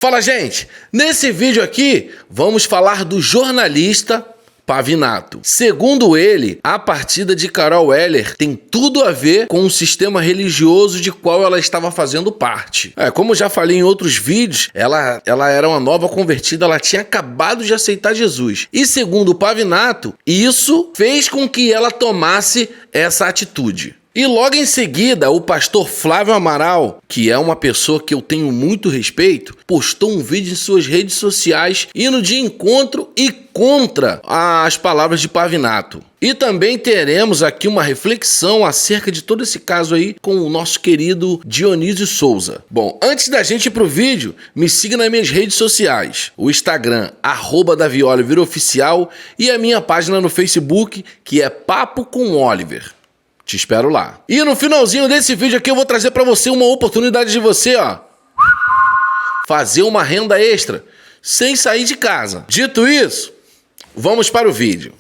Fala, gente! Nesse vídeo aqui, vamos falar do jornalista Pavinato. Segundo ele, a partida de Carol Weller tem tudo a ver com o sistema religioso de qual ela estava fazendo parte. Como eu já falei em outros vídeos, ela era uma nova convertida, ela tinha acabado de aceitar Jesus. E segundo o Pavinato, isso fez com que ela tomasse essa atitude. E logo em seguida, o pastor Flávio Amaral, que é uma pessoa que eu tenho muito respeito, postou um vídeo em suas redes sociais indo de encontro e contra as palavras de Pavinato. E também teremos aqui uma reflexão acerca de todo esse caso aí com o nosso querido Dionísio Souza. Bom, antes da gente ir pro vídeo, me siga nas minhas redes sociais. O Instagram, @DaviOliver_oficial, e a minha página no Facebook, que é Papo com Oliver. Te espero lá. E no finalzinho desse vídeo aqui eu vou trazer para você uma oportunidade de você, fazer uma renda extra sem sair de casa. Dito isso, vamos para o vídeo.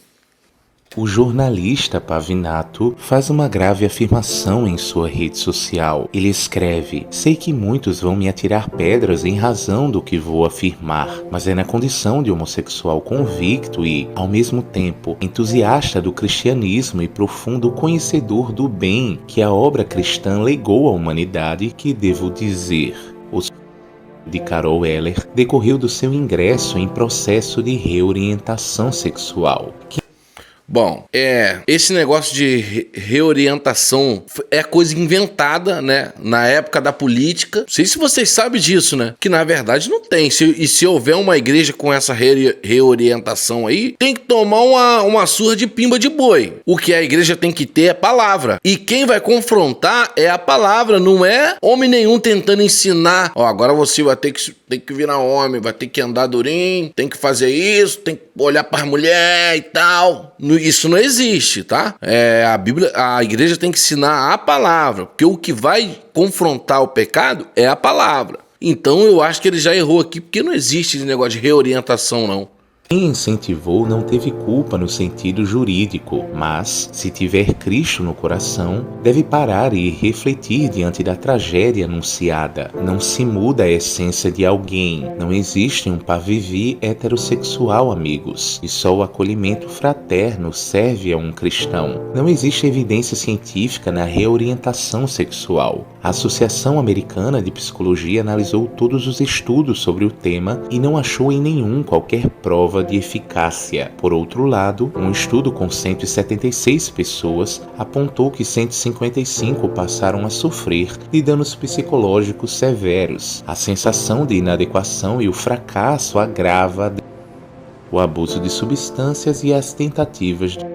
O jornalista Pavinato faz uma grave afirmação em sua rede social. Ele escreve: "Sei que muitos vão me atirar pedras em razão do que vou afirmar, mas é na condição de homossexual convicto e, ao mesmo tempo, entusiasta do cristianismo e profundo conhecedor do bem que a obra cristã legou à humanidade que devo dizer. O de Carol Weller decorreu do seu ingresso em processo de reorientação sexual." Bom, esse negócio de reorientação é coisa inventada, né? Na época da política. Não sei se vocês sabem disso, né? Que na verdade não tem. Se houver uma igreja com essa reorientação aí, tem que tomar uma surra de pimba de boi. O que a igreja tem que ter é palavra. E quem vai confrontar é a palavra, não é homem nenhum tentando ensinar. Agora você vai ter que virar homem, vai ter que andar durinho, tem que fazer isso, tem que olhar para as mulheres e tal. Isso não existe, tá? A igreja tem que ensinar a palavra, porque o que vai confrontar o pecado é a palavra. Então eu acho que ele já errou aqui, porque não existe esse negócio de reorientação, não. Quem incentivou não teve culpa no sentido jurídico, mas, se tiver Cristo no coração, deve parar e refletir diante da tragédia anunciada. Não se muda a essência de alguém. Não existe um pavivi heterossexual, amigos, e só o acolhimento fraterno serve a um cristão. Não existe evidência científica na reorientação sexual. A Associação Americana de Psicologia analisou todos os estudos sobre o tema e não achou em nenhum qualquer prova de eficácia. Por outro lado, um estudo com 176 pessoas apontou que 155 passaram a sofrer de danos psicológicos severos. A sensação de inadequação e o fracasso agrava o abuso de substâncias e as tentativas de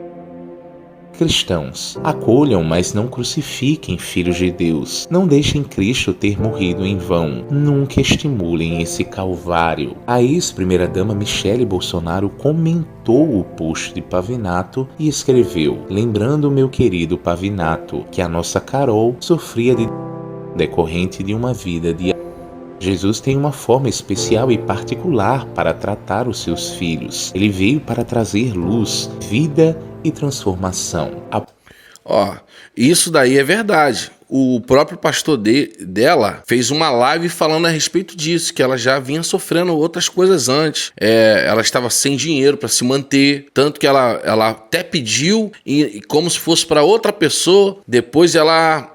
cristãos. Acolham, mas não crucifiquem filhos de Deus. Não deixem Cristo ter morrido em vão. Nunca estimulem esse calvário. A ex-primeira-dama Michele Bolsonaro comentou o post de Pavinato e escreveu: "Lembrando, meu querido Pavinato, que a nossa Carol sofria de decorrente de uma vida de Jesus tem uma forma especial e particular para tratar os seus filhos. Ele veio para trazer luz, vida e transformação." Isso daí é verdade. O próprio pastor dela fez uma live falando a respeito disso, que ela já vinha sofrendo outras coisas antes. Ela estava sem dinheiro para se manter, tanto que ela até pediu, e como se fosse para outra pessoa. Depois ela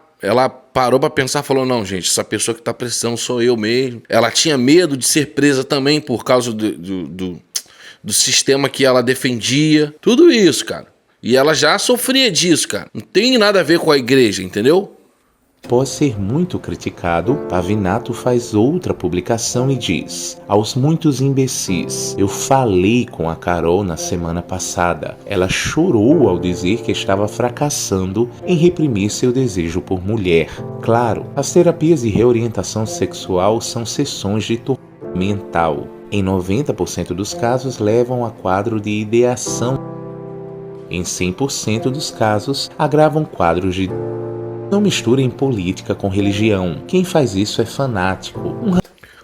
parou para pensar, falou: não, gente, essa pessoa que tá precisando sou eu mesmo. Ela tinha medo de ser presa também por causa do sistema que ela defendia. Tudo isso, cara. E ela já sofria disso, cara. Não tem nada a ver com a igreja, entendeu? Após ser muito criticado, Pavinato faz outra publicação e diz: "Aos muitos imbecis, eu falei com a Carol na semana passada. Ela chorou ao dizer que estava fracassando em reprimir seu desejo por mulher. Claro, as terapias de reorientação sexual são sessões de tortura mental. Em 90% dos casos levam a quadro de ideação. Em 100% dos casos, agravam quadros de... Não misturem política com religião. Quem faz isso é fanático."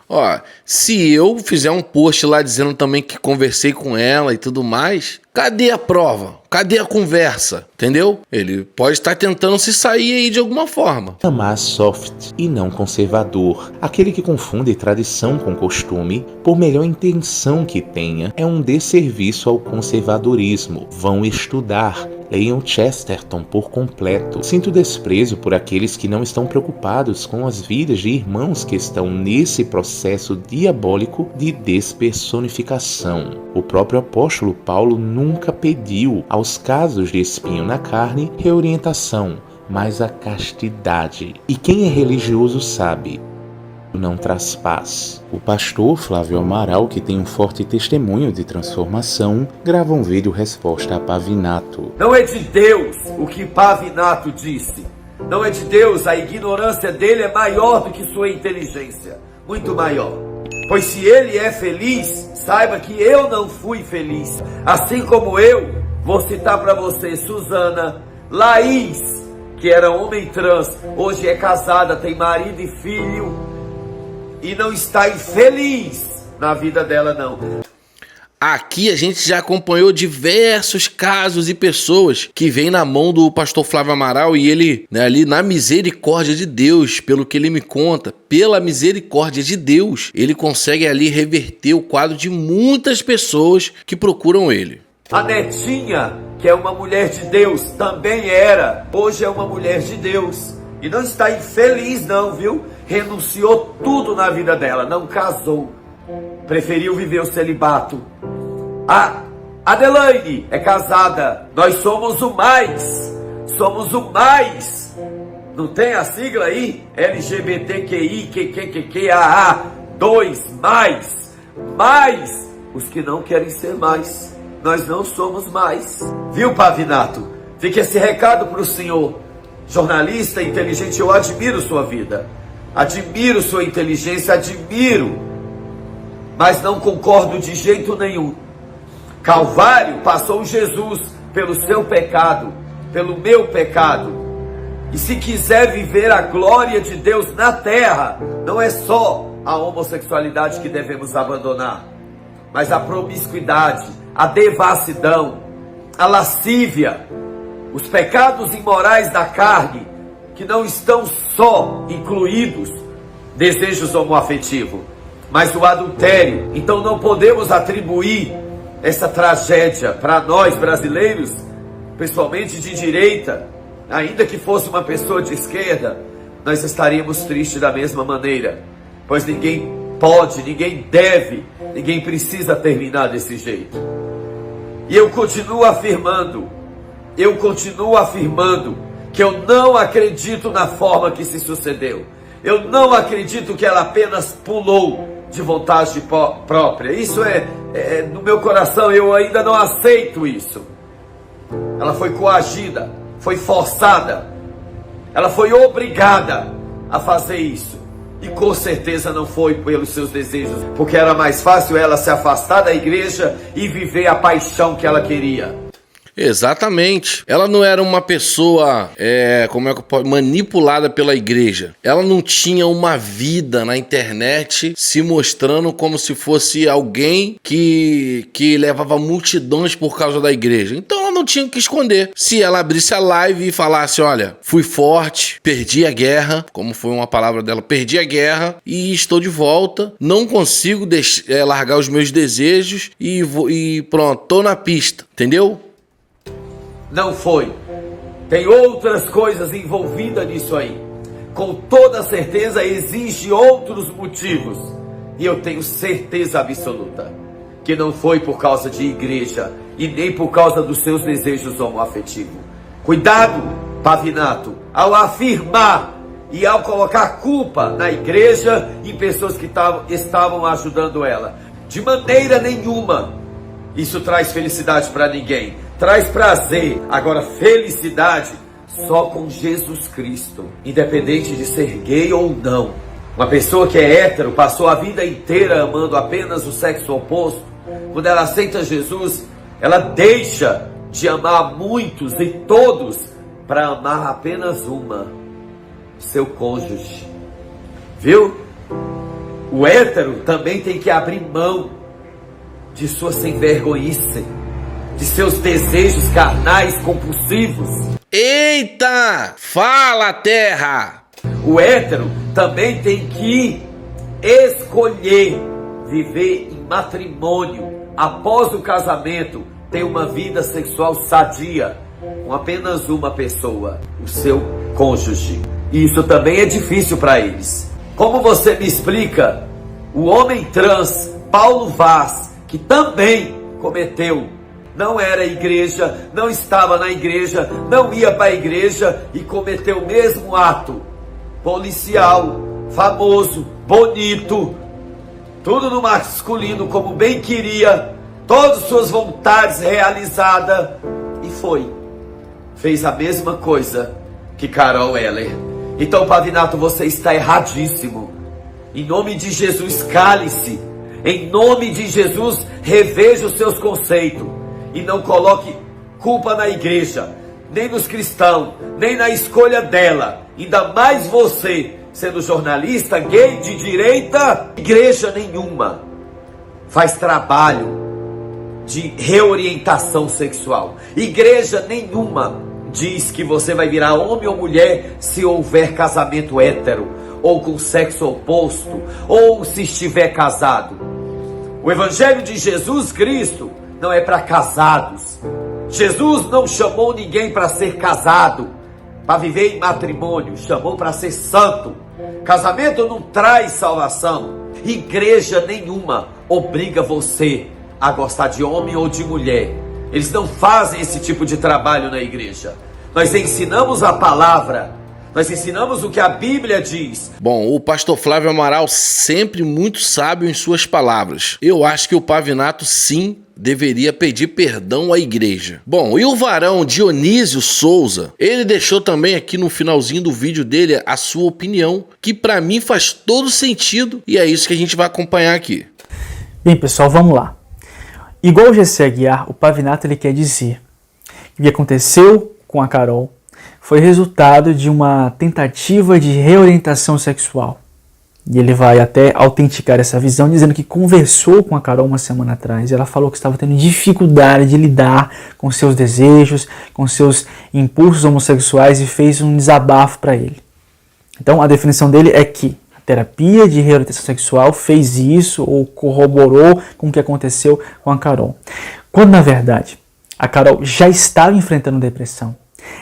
Ó, se eu fizer um post lá dizendo também que conversei com ela e tudo mais, cadê a prova? Cadê a conversa? Entendeu? Ele pode estar tentando se sair aí de alguma forma. Hamas soft e não conservador. Aquele que confunde tradição com costume, por melhor intenção que tenha, é um desserviço ao conservadorismo. Vão estudar. Leiam Chesterton por completo. Sinto desprezo por aqueles que não estão preocupados com as vidas de irmãos que estão nesse processo diabólico de despersonificação. O próprio apóstolo Paulo nunca pediu aos casos de espinho na carne reorientação, mas a castidade. E quem é religioso sabe, não traz paz. O pastor Flávio Amaral, que tem um forte testemunho de transformação, grava um vídeo resposta a Pavinato. Não é de Deus o que Pavinato disse. Não é de Deus, a ignorância dele é maior do que sua inteligência. Muito maior. Pois se ele é feliz, saiba que eu não fui feliz. Assim como eu, vou citar para você Suzana, Laís, que era homem trans, hoje é casada, tem marido e filho, e não está infeliz na vida dela, não. Aqui a gente já acompanhou diversos casos e pessoas que vêm na mão do pastor Flávio Amaral e ele, né, ali na misericórdia de Deus, pelo que ele me conta, pela misericórdia de Deus, ele consegue ali reverter o quadro de muitas pessoas que procuram ele. A Netinha, que é uma mulher de Deus, também era, hoje é uma mulher de Deus. E não está infeliz não, viu? Renunciou tudo na vida dela, não casou. Preferiu viver o celibato. A Adelaine é casada. Nós somos o mais. Somos o mais. Não tem a sigla aí? LGBTQI, QQQQAA 2, mais. Mais os que não querem ser mais. Nós não somos mais. Viu, Pavinato? Fica esse recado para o senhor. Jornalista inteligente, eu admiro sua vida. Admiro sua inteligência, admiro. Mas não concordo de jeito nenhum. Calvário passou Jesus pelo seu pecado, pelo meu pecado. E se quiser viver a glória de Deus na terra, não é só a homossexualidade que devemos abandonar, mas a promiscuidade, a devassidão, a lascívia, os pecados imorais da carne, que não estão só incluídos desejos homoafetivos, mas o adultério. Então não podemos atribuir essa tragédia para nós brasileiros, principalmente de direita. Ainda que fosse uma pessoa de esquerda, nós estaríamos tristes da mesma maneira, pois ninguém pode, ninguém deve, ninguém precisa terminar desse jeito. E eu continuo afirmando que eu não acredito na forma que se sucedeu. Eu não acredito que ela apenas pulou de vontade própria. Isso no meu coração, eu ainda não aceito isso. Ela foi coagida, foi forçada, ela foi obrigada a fazer isso. E com certeza não foi pelos seus desejos, porque era mais fácil ela se afastar da igreja e viver a paixão que ela queria. Exatamente. Ela não era uma pessoa, manipulada pela igreja. Ela não tinha uma vida na internet se mostrando como se fosse alguém que levava multidões por causa da igreja. Então ela não tinha o que esconder. Se ela abrisse a live e falasse, olha, fui forte, perdi a guerra, como foi uma palavra dela, perdi a guerra e estou de volta, não consigo largar os meus desejos e pronto, tô na pista, entendeu? Não foi. Tem outras coisas envolvidas nisso aí. Com toda certeza exige outros motivos. E eu tenho certeza absoluta que não foi por causa de igreja e nem por causa dos seus desejos homoafetivos. Cuidado, Pavinato, ao afirmar e ao colocar culpa na igreja e em pessoas que estavam ajudando ela. De maneira nenhuma isso traz felicidade para ninguém. Traz prazer. Agora, felicidade só com Jesus Cristo. Independente de ser gay ou não. Uma pessoa que é hétero, passou a vida inteira amando apenas o sexo oposto. Quando ela aceita Jesus, ela deixa de amar muitos e todos para amar apenas uma. Seu cônjuge. Viu? O hétero também tem que abrir mão de sua sem-vergonhice, de seus desejos carnais compulsivos. Eita! Fala, terra! O hétero também tem que escolher viver em matrimônio, após o casamento, ter uma vida sexual sadia com apenas uma pessoa, o seu cônjuge. E isso também é difícil para eles. Como você me explica, o homem trans Paulo Vaz, que também cometeu, não era igreja, não estava na igreja, não ia para a igreja e cometeu o mesmo ato policial, famoso, bonito, tudo no masculino como bem queria, todas suas vontades realizadas, e fez a mesma coisa que Carol Heller. Então, Pavinato, você está erradíssimo. Em nome de Jesus, cale-se. Em nome de Jesus, reveja os seus conceitos e não coloque culpa na igreja, nem nos cristãos, nem na escolha dela. Ainda mais você, sendo jornalista gay de direita. Igreja nenhuma faz trabalho de reorientação sexual. Igreja nenhuma diz que você vai virar homem ou mulher se houver casamento hétero, ou com sexo oposto, ou se estiver casado. O Evangelho de Jesus Cristo não é para casados. Jesus não chamou ninguém para ser casado, para viver em matrimônio, chamou para ser santo. Casamento não traz salvação. Igreja nenhuma obriga você a gostar de homem ou de mulher. Eles não fazem esse tipo de trabalho na igreja. Nós ensinamos a palavra, nós ensinamos o que a Bíblia diz. Bom, o pastor Flávio Amaral sempre muito sábio em suas palavras. Eu acho que o Pavinato sim deveria pedir perdão à igreja. Bom, e o varão Dionísio Souza, ele deixou também aqui no finalzinho do vídeo dele a sua opinião, que pra mim faz todo sentido, e é isso que a gente vai acompanhar aqui. Bem, pessoal, vamos lá. Igual o GC Aguiar, o Pavinato ele quer dizer que o que aconteceu com a Carol foi resultado de uma tentativa de reorientação sexual. E ele vai até autenticar essa visão, dizendo que conversou com a Carol uma semana atrás. Ela falou que estava tendo dificuldade de lidar com seus desejos, com seus impulsos homossexuais e fez um desabafo para ele. Então a definição dele é que a terapia de reorientação sexual fez isso ou corroborou com o que aconteceu com a Carol. Quando na verdade a Carol já estava enfrentando depressão.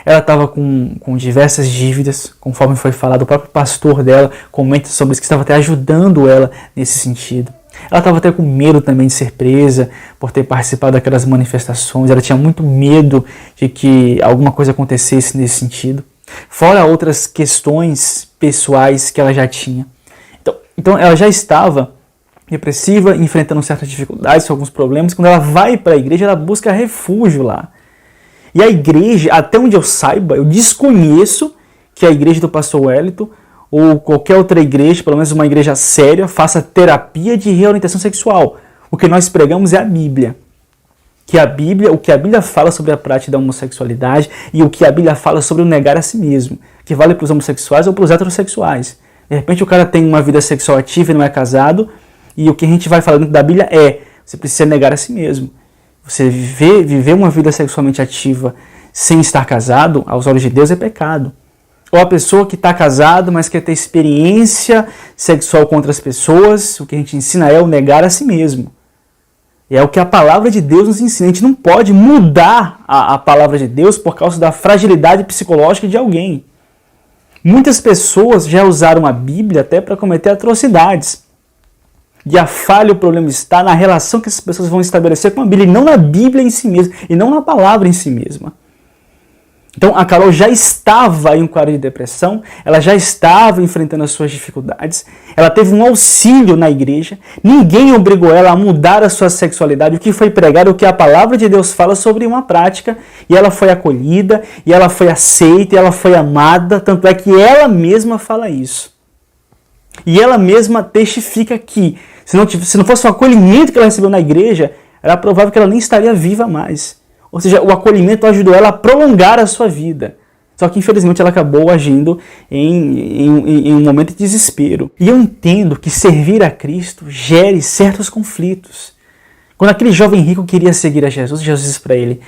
Ela estava com diversas dívidas, conforme foi falado, o próprio pastor dela comenta sobre isso, que estava até ajudando ela nesse sentido. Ela estava até com medo também de ser presa por ter participado daquelas manifestações, ela tinha muito medo de que alguma coisa acontecesse nesse sentido, fora outras questões pessoais que ela já tinha. Então ela já estava depressiva, enfrentando certas dificuldades, alguns problemas. Quando ela vai para a igreja, ela busca refúgio lá. E a igreja, até onde eu saiba, eu desconheço que a igreja do pastor Wellington ou qualquer outra igreja, pelo menos uma igreja séria, faça terapia de reorientação sexual. O que nós pregamos é a Bíblia. O que a Bíblia fala sobre a prática da homossexualidade e o que a Bíblia fala sobre o negar a si mesmo, que vale para os homossexuais ou para os heterossexuais. De repente o cara tem uma vida sexual ativa e não é casado, e o que a gente vai falar dentro da Bíblia é, você precisa negar a si mesmo. Você viver uma vida sexualmente ativa sem estar casado, aos olhos de Deus, é pecado. Ou a pessoa que está casado, mas quer ter experiência sexual com outras pessoas, o que a gente ensina é o negar a si mesmo. E é o que a palavra de Deus nos ensina. A gente não pode mudar a palavra de Deus por causa da fragilidade psicológica de alguém. Muitas pessoas já usaram a Bíblia até para cometer atrocidades. E a falha, o problema está na relação que essas pessoas vão estabelecer com a Bíblia, e não na Bíblia em si mesma, e não na palavra em si mesma. Então a Carol já estava em um quadro de depressão, ela já estava enfrentando as suas dificuldades, ela teve um auxílio na igreja, ninguém obrigou ela a mudar a sua sexualidade, o que foi pregado, o que a palavra de Deus fala sobre uma prática, e ela foi acolhida, e ela foi aceita, e ela foi amada, tanto é que ela mesma fala isso. E ela mesma testifica que, se não fosse o acolhimento que ela recebeu na igreja, era provável que ela nem estaria viva mais. Ou seja, o acolhimento ajudou ela a prolongar a sua vida. Só que infelizmente ela acabou agindo em um momento de desespero. E eu entendo que servir a Cristo gere certos conflitos. Quando aquele jovem rico queria seguir a Jesus, Jesus disse para ele: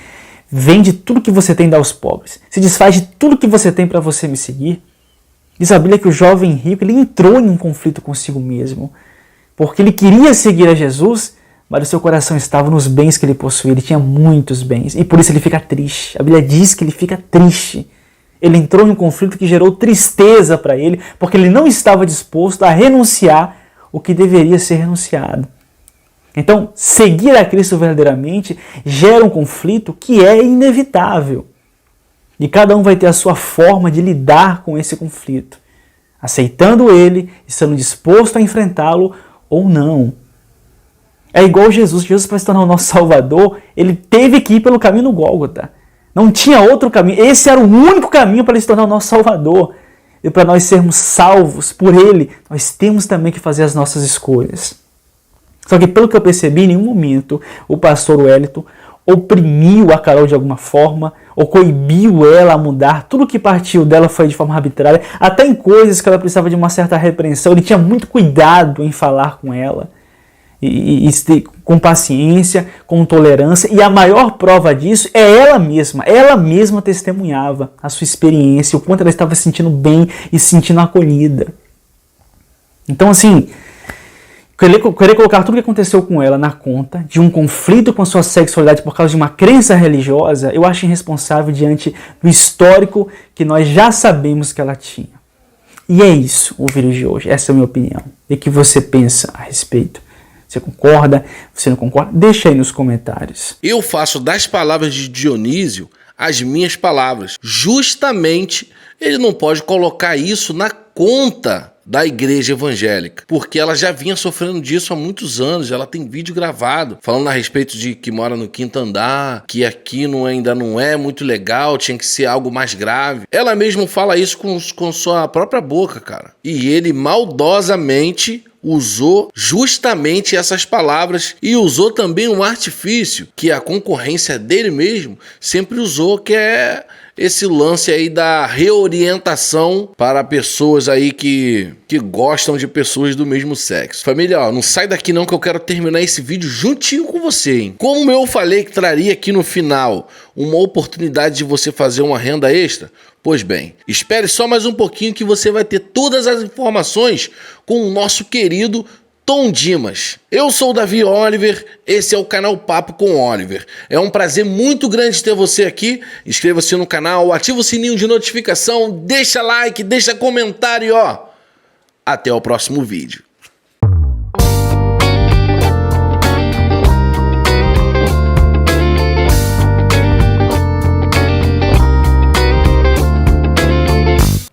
vende tudo que você tem e dá aos pobres. Se desfaz de tudo que você tem para você me seguir. Diz a Bíblia que o jovem rico ele entrou em um conflito consigo mesmo. Porque ele queria seguir a Jesus, mas o seu coração estava nos bens que ele possuía. Ele tinha muitos bens. E por isso ele fica triste. A Bíblia diz que ele fica triste. Ele entrou em um conflito que gerou tristeza para ele, porque ele não estava disposto a renunciar o que deveria ser renunciado. Então, seguir a Cristo verdadeiramente gera um conflito que é inevitável. E cada um vai ter a sua forma de lidar com esse conflito, aceitando ele, estando disposto a enfrentá-lo ou não. É igual Jesus. Jesus, para se tornar o nosso Salvador, ele teve que ir pelo caminho do Gólgota. Não tinha outro caminho. Esse era o único caminho para ele se tornar o nosso Salvador. E para nós sermos salvos por ele, nós temos também que fazer as nossas escolhas. Só que pelo que eu percebi, em nenhum momento o pastor Wellington oprimiu a Carol de alguma forma, ou coibiu ela a mudar. Tudo que partiu dela foi de forma arbitrária, até em coisas que ela precisava de uma certa repreensão. Ele tinha muito cuidado em falar com ela, e com paciência, com tolerância, e a maior prova disso é ela mesma testemunhava a sua experiência, o quanto ela estava se sentindo bem e se sentindo acolhida. Então assim, querer colocar tudo o que aconteceu com ela na conta de um conflito com a sua sexualidade por causa de uma crença religiosa, eu acho irresponsável diante do histórico que nós já sabemos que ela tinha. E é isso o vídeo de hoje, essa é a minha opinião. E o que você pensa a respeito? Você concorda? Você não concorda? Deixa aí nos comentários. Eu faço das palavras de Dionísio as minhas palavras. Justamente, ele não pode colocar isso na conta da igreja evangélica, porque ela já vinha sofrendo disso há muitos anos. Ela tem vídeo gravado falando a respeito de que mora no quinto andar, que aqui ainda não é muito legal, tinha que ser algo mais grave. Ela mesma fala isso com sua própria boca, cara. E ele maldosamente usou justamente essas palavras e usou também um artifício que a concorrência dele mesmo sempre usou, que é esse lance aí da reorientação para pessoas aí que gostam de pessoas do mesmo sexo. Família, ó, não sai daqui não que eu quero terminar esse vídeo juntinho com você, hein? Como eu falei que traria aqui no final uma oportunidade de você fazer uma renda extra, pois bem, espere só mais um pouquinho que você vai ter todas as informações com o nosso querido Tom Dimas. Eu sou o Davi Oliver, esse é o canal Papo com Oliver. É um prazer muito grande ter você aqui. Inscreva-se no canal, ativa o sininho de notificação, deixa like, deixa comentário, ó. Até o próximo vídeo.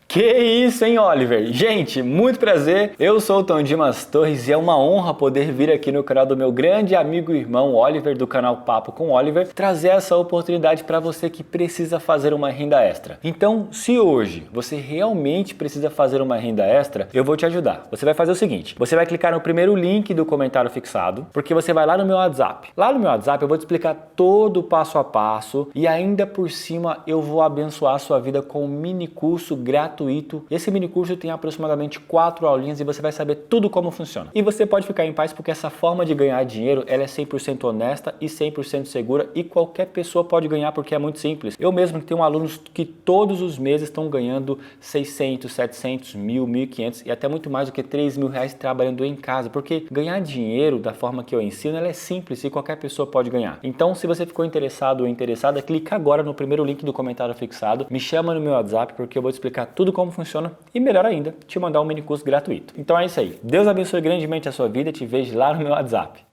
Que isso, hein, Oliver? Gente, muito prazer. Eu sou o Tom Dimas Torres e é uma honra poder vir aqui no canal do meu grande amigo e irmão Oliver, do canal Papo com Oliver, trazer essa oportunidade para você que precisa fazer uma renda extra. Então, se hoje você realmente precisa fazer uma renda extra, eu vou te ajudar. Você vai fazer o seguinte, você vai clicar no primeiro link do comentário fixado, porque você vai lá no meu WhatsApp. Lá no meu WhatsApp eu vou te explicar todo o passo a passo e ainda por cima eu vou abençoar a sua vida com um mini curso gratuito. Esse mini curso tem aproximadamente 4 aulinhas e você vai saber tudo como funciona. E você pode ficar em paz porque essa forma de ganhar dinheiro ela é 100% honesta e 100% segura e qualquer pessoa pode ganhar porque é muito simples. Eu mesmo tenho alunos que todos os meses estão ganhando 600, 700, 1.000, 1.500 e até muito mais do que 3.000 reais trabalhando em casa, porque ganhar dinheiro da forma que eu ensino ela é simples e qualquer pessoa pode ganhar. Então, se você ficou interessado ou interessada, clica agora no primeiro link do comentário fixado, me chama no meu WhatsApp porque eu vou te explicar tudo como funciona e, melhor ainda, te mandar um mini curso gratuito. Então é isso aí. Deus abençoe grandemente a sua vida e te vejo lá no meu WhatsApp.